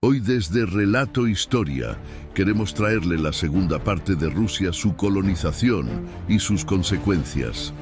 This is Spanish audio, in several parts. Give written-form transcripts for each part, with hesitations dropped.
Hoy desde Relato Historia queremos traerle la segunda parte de Rusia, su colonización y sus consecuencias.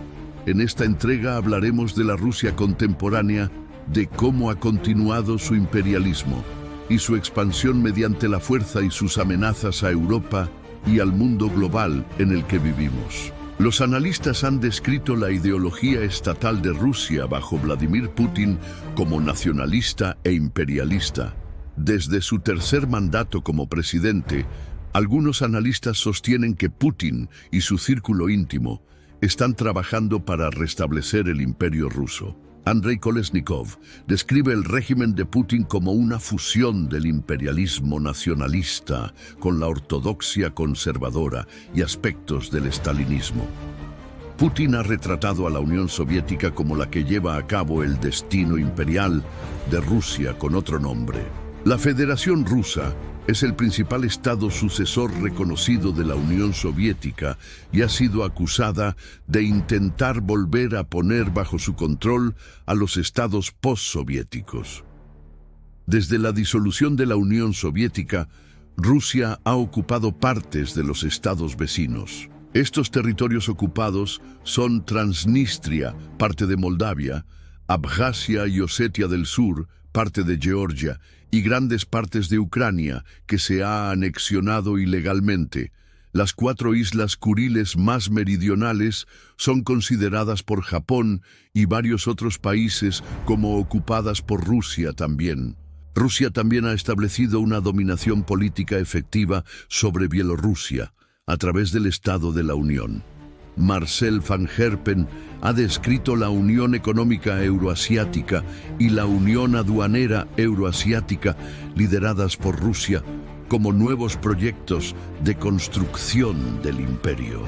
En esta entrega hablaremos de la Rusia contemporánea, de cómo ha continuado su imperialismo y su expansión mediante la fuerza y sus amenazas a Europa y al mundo global en el que vivimos. Los analistas han descrito la ideología estatal de Rusia bajo Vladimir Putin como nacionalista e imperialista. Desde su tercer mandato como presidente, algunos analistas sostienen que Putin y su círculo íntimo están trabajando para restablecer el imperio ruso. Andrei Kolesnikov describe el régimen de Putin como una fusión del imperialismo nacionalista con la ortodoxia conservadora y aspectos del estalinismo. Putin ha retratado a la Unión Soviética como la que lleva a cabo el destino imperial de Rusia con otro nombre. La Federación Rusa es el principal estado sucesor reconocido de la Unión Soviética y ha sido acusada de intentar volver a poner bajo su control a los estados postsoviéticos. Desde la disolución de la Unión Soviética, Rusia ha ocupado partes de los estados vecinos. Estos territorios ocupados son Transnistria, parte de Moldavia, Abjasia y Osetia del Sur, parte de Georgia, y grandes partes de Ucrania, que se ha anexionado ilegalmente. Las 4 islas Kuriles más meridionales son consideradas por Japón y varios otros países como ocupadas por Rusia también. Rusia también ha establecido una dominación política efectiva sobre Bielorrusia, a través del Estado de la Unión. Marcel van Herpen ha descrito la Unión Económica Euroasiática y la Unión Aduanera Euroasiática, lideradas por Rusia, como nuevos proyectos de construcción del imperio.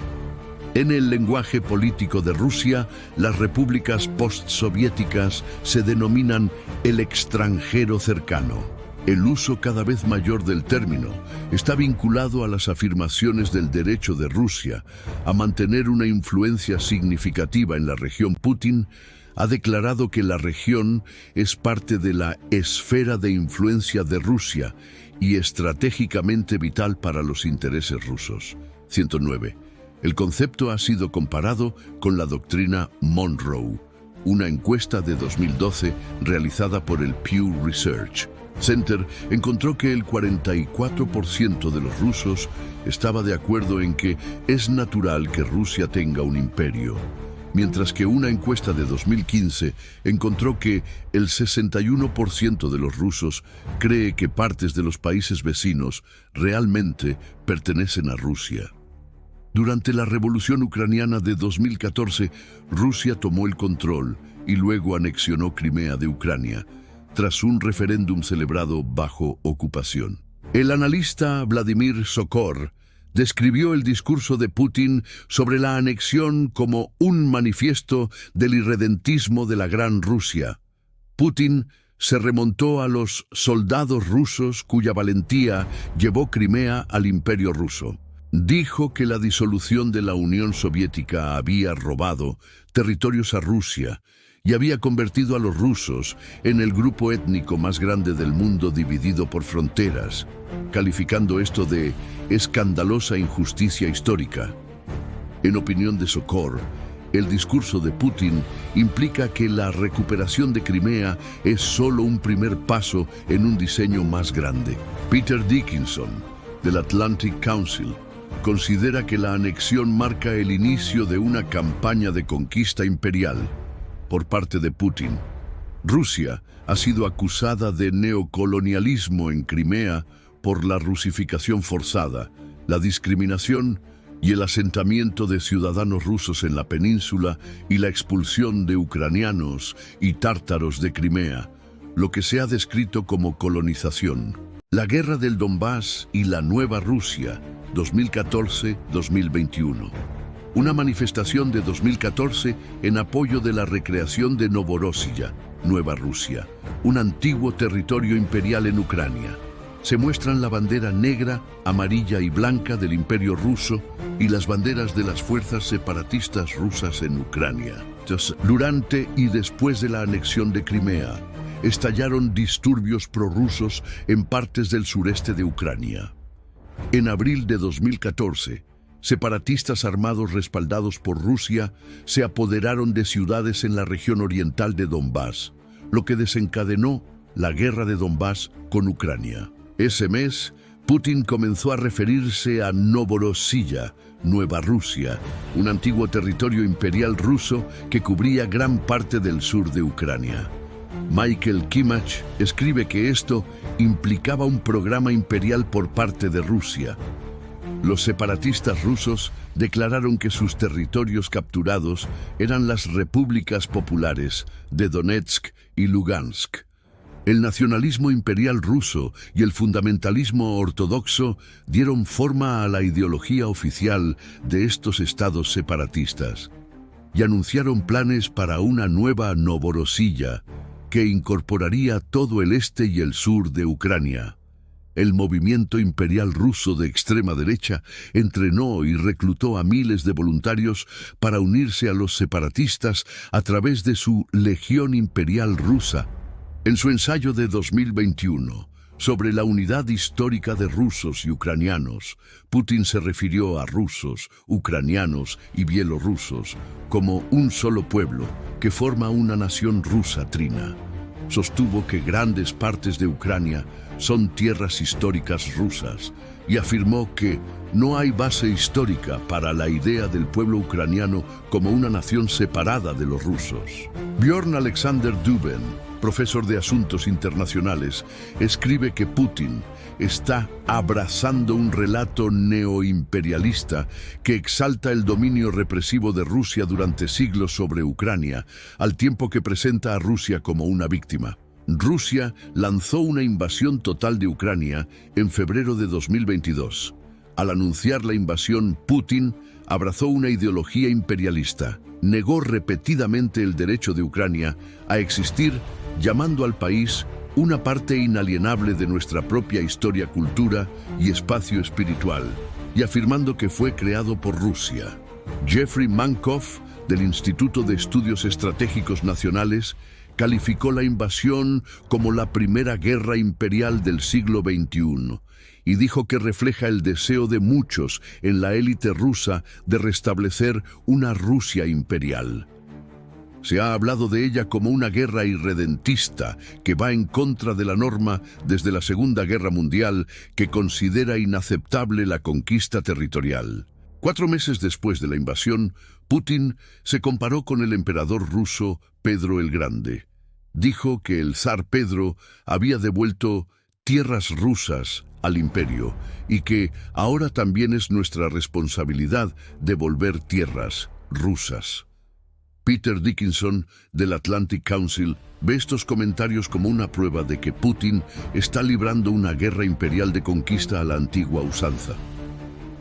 En el lenguaje político de Rusia, las repúblicas postsoviéticas se denominan el extranjero cercano. El uso cada vez mayor del término está vinculado a las afirmaciones del derecho de Rusia a mantener una influencia significativa en la región. Putin ha declarado que la región es parte de la esfera de influencia de Rusia y estratégicamente vital para los intereses rusos. 109. El concepto ha sido comparado con la doctrina Monroe, una encuesta de 2012 realizada por el Pew Research Center encontró que el 44% de los rusos estaba de acuerdo en que es natural que Rusia tenga un imperio, mientras que una encuesta de 2015 encontró que el 61% de los rusos cree que partes de los países vecinos realmente pertenecen a Rusia. Durante la Revolución Ucraniana de 2014, Rusia tomó el control y luego anexionó Crimea de Ucrania, tras un referéndum celebrado bajo ocupación. El analista Vladimir Sokor describió el discurso de Putin sobre la anexión como un manifiesto del irredentismo de la Gran Rusia. Putin se remontó a los soldados rusos cuya valentía llevó Crimea al Imperio ruso. Dijo que la disolución de la Unión Soviética había robado territorios a Rusia y había convertido a los rusos en el grupo étnico más grande del mundo dividido por fronteras, calificando esto de escandalosa injusticia histórica. En opinión de Sokor, el discurso de Putin implica que la recuperación de Crimea es solo un primer paso en un diseño más grande. Peter Dickinson, del Atlantic Council, considera que la anexión marca el inicio de una campaña de conquista imperial por parte de Putin. Rusia ha sido acusada de neocolonialismo en Crimea por la rusificación forzada, la discriminación y el asentamiento de ciudadanos rusos en la península y la expulsión de ucranianos y tártaros de Crimea, lo que se ha descrito como colonización. La guerra del Donbass y la Nueva Rusia, 2014-2021. Una manifestación de 2014 en apoyo de la recreación de Novorossiya, Nueva Rusia, un antiguo territorio imperial en Ucrania. Se muestran la bandera negra, amarilla y blanca del Imperio ruso y las banderas de las fuerzas separatistas rusas en Ucrania. Durante y después de la anexión de Crimea, estallaron disturbios prorrusos en partes del sureste de Ucrania. En abril de 2014, separatistas armados respaldados por Rusia se apoderaron de ciudades en la región oriental de Donbass, lo que desencadenó la guerra de Donbass con Ucrania. Ese mes, Putin comenzó a referirse a Novorossiya, Nueva Rusia, un antiguo territorio imperial ruso que cubría gran parte del sur de Ucrania. Michael Kimmach escribe que esto implicaba un programa imperial por parte de Rusia. Los separatistas rusos declararon que sus territorios capturados eran las repúblicas populares de Donetsk y Lugansk. El nacionalismo imperial ruso y el fundamentalismo ortodoxo dieron forma a la ideología oficial de estos estados separatistas y anunciaron planes para una nueva Novorossiya que incorporaría todo el este y el sur de Ucrania. El movimiento imperial ruso de extrema derecha entrenó y reclutó a miles de voluntarios para unirse a los separatistas a través de su Legión Imperial Rusa. En su ensayo de 2021 sobre la unidad histórica de rusos y ucranianos, Putin se refirió a rusos, ucranianos y bielorrusos como un solo pueblo que forma una nación rusa trina. Sostuvo que grandes partes de Ucrania son tierras históricas rusas y afirmó que no hay base histórica para la idea del pueblo ucraniano como una nación separada de los rusos. Bjorn Alexander Duben, profesor de Asuntos Internacionales, escribe que Putin está abrazando un relato neoimperialista que exalta el dominio represivo de Rusia durante siglos sobre Ucrania, al tiempo que presenta a Rusia como una víctima. Rusia lanzó una invasión total de Ucrania en febrero de 2022. Al anunciar la invasión, Putin abrazó una ideología imperialista. Negó repetidamente el derecho de Ucrania a existir, llamando al país una parte inalienable de nuestra propia historia, cultura y espacio espiritual, y afirmando que fue creado por Rusia. Jeffrey Mankoff, del Instituto de Estudios Estratégicos Nacionales, calificó la invasión como la primera guerra imperial del siglo XXI y dijo que refleja el deseo de muchos en la élite rusa de restablecer una Rusia imperial. Se ha hablado de ella como una guerra irredentista que va en contra de la norma desde la Segunda Guerra Mundial, que considera inaceptable la conquista territorial. 4 meses después de la invasión, Putin se comparó con el emperador ruso Pedro el Grande. Dijo que el zar Pedro había devuelto tierras rusas al imperio y que ahora también es nuestra responsabilidad devolver tierras rusas. Peter Dickinson, del Atlantic Council, ve estos comentarios como una prueba de que Putin está librando una guerra imperial de conquista a la antigua usanza.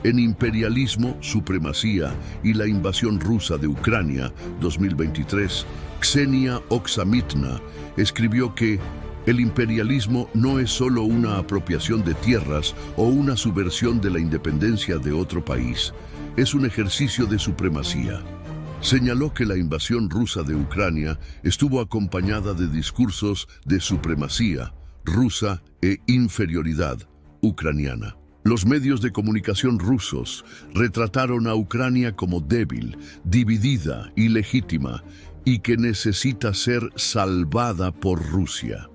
En Imperialismo, Supremacía y la invasión rusa de Ucrania, 2023, Ksenia Oksamitna escribió que el imperialismo no es solo una apropiación de tierras o una subversión de la independencia de otro país, es un ejercicio de supremacía. Señaló que la invasión rusa de Ucrania estuvo acompañada de discursos de supremacía rusa e inferioridad ucraniana. Los medios de comunicación rusos retrataron a Ucrania como débil, dividida, ilegítima y que necesita ser salvada por Rusia.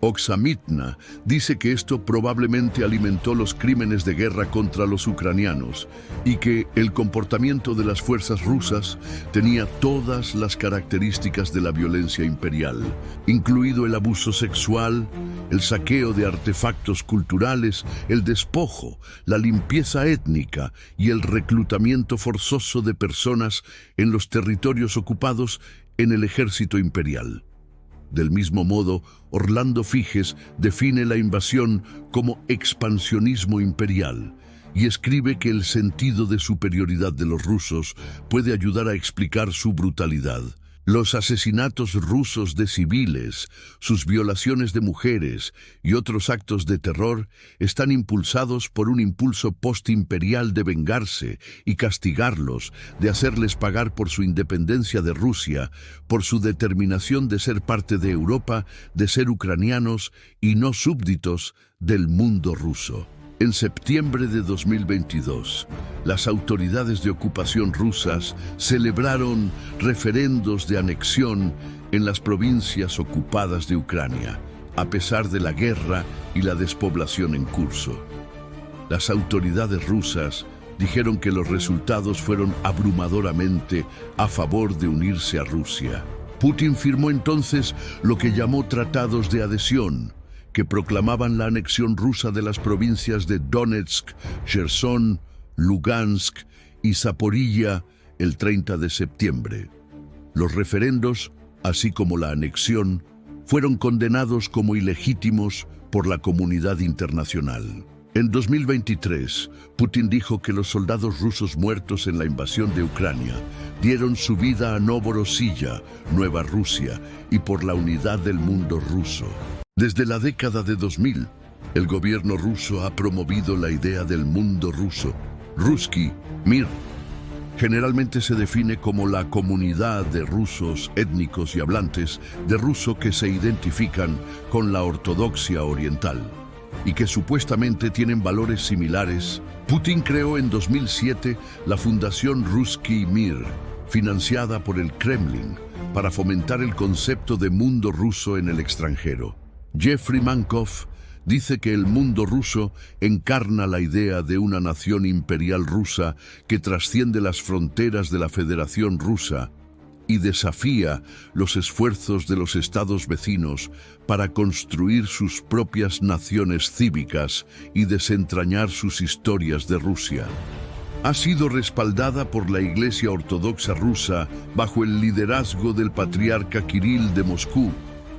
Oksamitna dice que esto probablemente alimentó los crímenes de guerra contra los ucranianos y que el comportamiento de las fuerzas rusas tenía todas las características de la violencia imperial, incluido el abuso sexual, el saqueo de artefactos culturales, el despojo, la limpieza étnica y el reclutamiento forzoso de personas en los territorios ocupados en el ejército imperial. Del mismo modo, Orlando Figes define la invasión como expansionismo imperial y escribe que el sentido de superioridad de los rusos puede ayudar a explicar su brutalidad. Los asesinatos rusos de civiles, sus violaciones de mujeres y otros actos de terror están impulsados por un impulso postimperial de vengarse y castigarlos, de hacerles pagar por su independencia de Rusia, por su determinación de ser parte de Europa, de ser ucranianos y no súbditos del mundo ruso. En septiembre de 2022, las autoridades de ocupación rusas celebraron referendos de anexión en las provincias ocupadas de Ucrania, a pesar de la guerra y la despoblación en curso. Las autoridades rusas dijeron que los resultados fueron abrumadoramente a favor de unirse a Rusia. Putin firmó entonces lo que llamó tratados de adhesión, que proclamaban la anexión rusa de las provincias de Donetsk, Cherson, Lugansk y Zaporilla el 30 de septiembre. Los referendos, así como la anexión, fueron condenados como ilegítimos por la comunidad internacional. En 2023, Putin dijo que los soldados rusos muertos en la invasión de Ucrania dieron su vida a Novorossiya, Nueva Rusia, y por la unidad del mundo ruso. Desde la década de 2000, el gobierno ruso ha promovido la idea del mundo ruso, Ruski Mir. Generalmente se define como la comunidad de rusos étnicos y hablantes de ruso que se identifican con la ortodoxia oriental y que supuestamente tienen valores similares. Putin creó en 2007 la Fundación Ruski Mir, financiada por el Kremlin, para fomentar el concepto de mundo ruso en el extranjero. Jeffrey Mankoff dice que el mundo ruso encarna la idea de una nación imperial rusa que trasciende las fronteras de la Federación Rusa y desafía los esfuerzos de los estados vecinos para construir sus propias naciones cívicas y desentrañar sus historias de Rusia. Ha sido respaldada por la Iglesia Ortodoxa rusa bajo el liderazgo del patriarca Kirill de Moscú,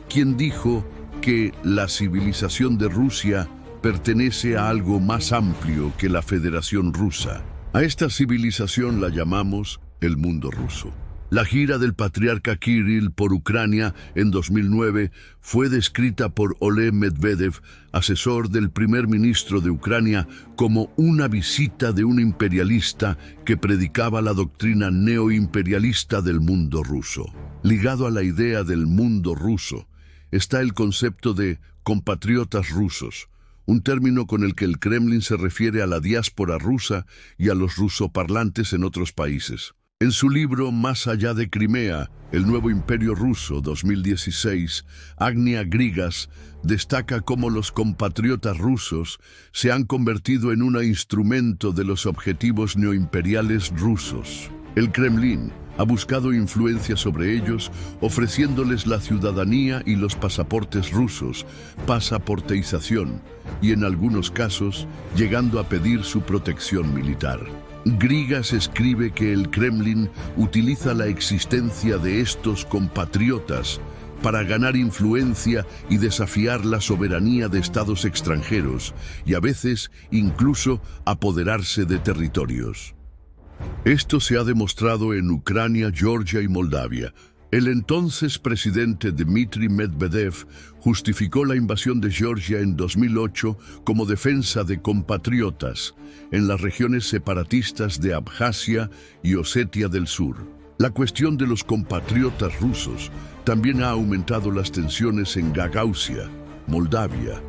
quien dijo que la civilización de Rusia pertenece a algo más amplio que la Federación Rusa. A esta civilización la llamamos el mundo ruso. La gira del patriarca Kirill por Ucrania en 2009 fue descrita por Oleg Medvedev, asesor del primer ministro de Ucrania, como una visita de un imperialista que predicaba la doctrina neoimperialista del mundo ruso. Ligado a la idea del mundo ruso está el concepto de compatriotas rusos, un término con el que el Kremlin se refiere a la diáspora rusa y a los rusoparlantes en otros países. En su libro Más allá de Crimea, el nuevo imperio ruso 2016, Agnia Grigas destaca cómo los compatriotas rusos se han convertido en un instrumento de los objetivos neoimperiales rusos. El Kremlin ha buscado influencia sobre ellos, ofreciéndoles la ciudadanía y los pasaportes rusos, pasaporteización, y en algunos casos, llegando a pedir su protección militar. Grigas escribe que el Kremlin utiliza la existencia de estos compatriotas para ganar influencia y desafiar la soberanía de estados extranjeros, y a veces incluso apoderarse de territorios. Esto se ha demostrado en Ucrania, Georgia y Moldavia. El entonces presidente Dmitry Medvedev justificó la invasión de Georgia en 2008 como defensa de compatriotas en las regiones separatistas de Abjasia y Osetia del Sur. La cuestión de los compatriotas rusos también ha aumentado las tensiones en Gagausia, Moldavia,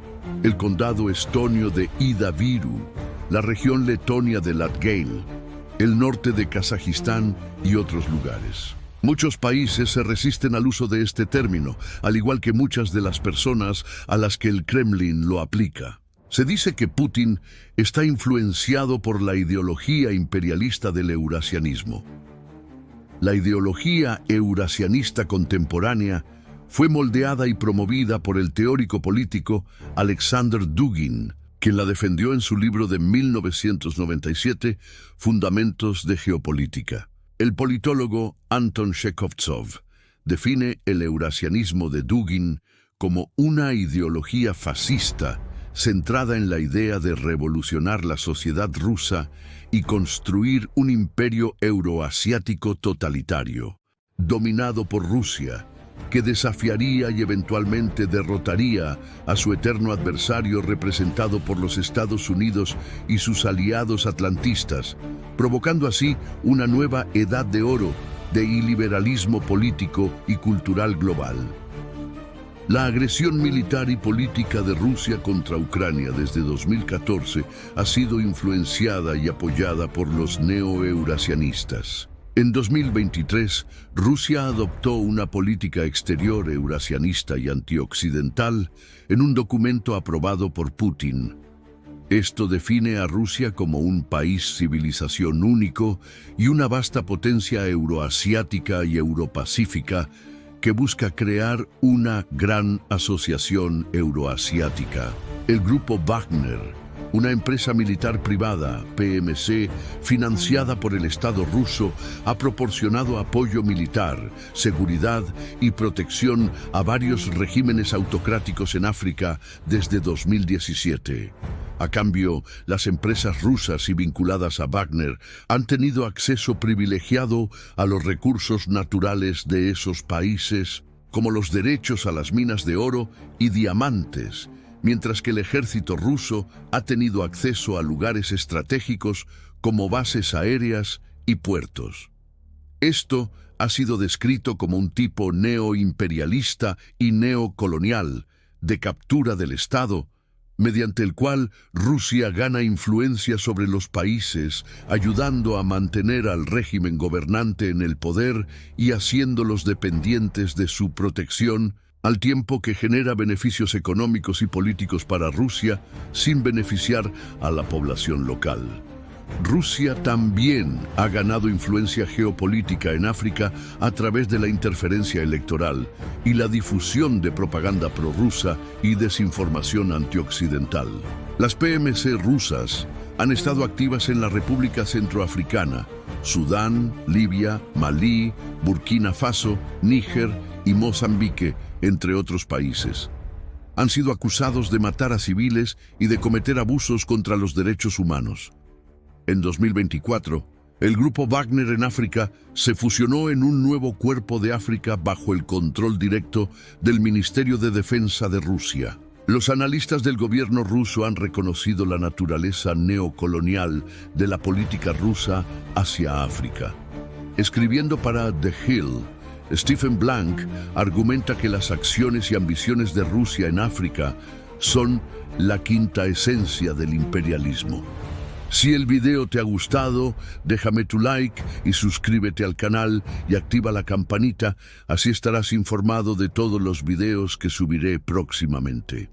el condado estonio de Ida-Viru, la región letonia de Latgale, el norte de Kazajistán y otros lugares. Muchos países se resisten al uso de este término, al igual que muchas de las personas a las que el Kremlin lo aplica. Se dice que Putin está influenciado por la ideología imperialista del eurasianismo. La ideología eurasianista contemporánea fue moldeada y promovida por el teórico político Alexander Dugin, quien la defendió en su libro de 1997, Fundamentos de Geopolítica. El politólogo Anton Chekhovtsov define el eurasianismo de Dugin como una ideología fascista centrada en la idea de revolucionar la sociedad rusa y construir un imperio euroasiático totalitario. dominado por Rusia, que desafiaría y eventualmente derrotaría a su eterno adversario representado por los Estados Unidos y sus aliados atlantistas, provocando así una nueva edad de oro de iliberalismo político y cultural global. La agresión militar y política de Rusia contra Ucrania desde 2014 ha sido influenciada y apoyada por los neo-eurasianistas. En 2023, Rusia adoptó una política exterior eurasianista y antioccidental en un documento aprobado por Putin. Esto define a Rusia como un país civilización único y una vasta potencia euroasiática y europacífica que busca crear una gran asociación euroasiática. El grupo Wagner, una empresa militar privada, PMC, financiada por el Estado ruso, ha proporcionado apoyo militar, seguridad y protección a varios regímenes autocráticos en África desde 2017. A cambio, las empresas rusas y vinculadas a Wagner han tenido acceso privilegiado a los recursos naturales de esos países, como los derechos a las minas de oro y diamantes, mientras que el ejército ruso ha tenido acceso a lugares estratégicos como bases aéreas y puertos. Esto ha sido descrito como un tipo neoimperialista y neocolonial de captura del Estado, mediante el cual Rusia gana influencia sobre los países, ayudando a mantener al régimen gobernante en el poder y haciéndolos dependientes de su protección, al tiempo que genera beneficios económicos y políticos para Rusia sin beneficiar a la población local. Rusia también ha ganado influencia geopolítica en África a través de la interferencia electoral y la difusión de propaganda prorrusa y desinformación antioccidental. Las PMC rusas han estado activas en la República Centroafricana, Sudán, Libia, Malí, Burkina Faso, Níger y Mozambique, entre otros países. Han sido acusados de matar a civiles y de cometer abusos contra los derechos humanos. En 2024, el grupo Wagner en África se fusionó en un nuevo cuerpo de África bajo el control directo del Ministerio de Defensa de Rusia. Los analistas del gobierno ruso han reconocido la naturaleza neocolonial de la política rusa hacia África. Escribiendo para The Hill, Stephen Blank argumenta que las acciones y ambiciones de Rusia en África son la quinta esencia del imperialismo. Si el video te ha gustado, déjame tu like y suscríbete al canal y activa la campanita, así estarás informado de todos los videos que subiré próximamente.